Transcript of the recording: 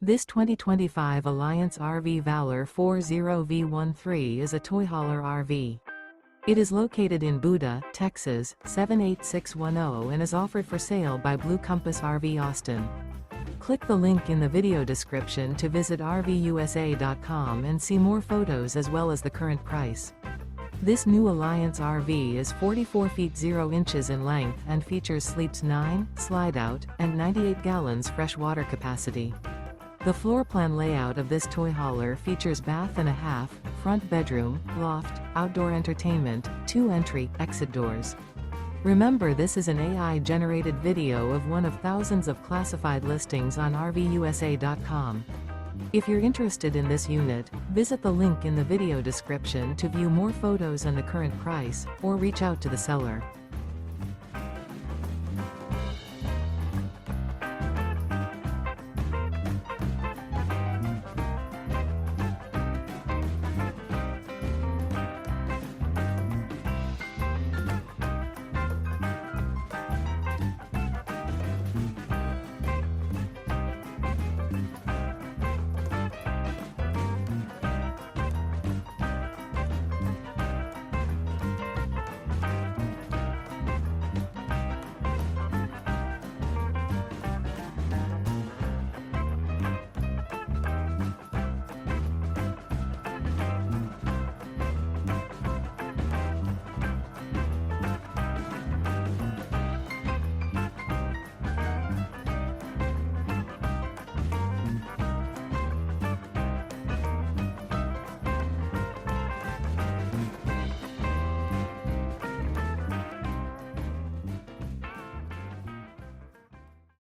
This 2025 Alliance RV Valor 40V13 is a toy hauler RV. It is located in Buda, Texas, 78610 and is offered for sale by Blue Compass RV Austin. Click the link in the video description to visit RVUSA.com and see more photos as well as the current price. This new Alliance RV is 44 feet 0 inches in length and features sleeps 9, slide-out, and 98 gallons fresh water capacity. The floor plan layout of this toy hauler features bath and a half, front bedroom, loft, outdoor entertainment, 2 entry/exit doors. Remember, this is an AI-generated video of one of thousands of classified listings on RVUSA.com. If you're interested in this unit, visit the link in the video description to view more photos and the current price, or reach out to the seller.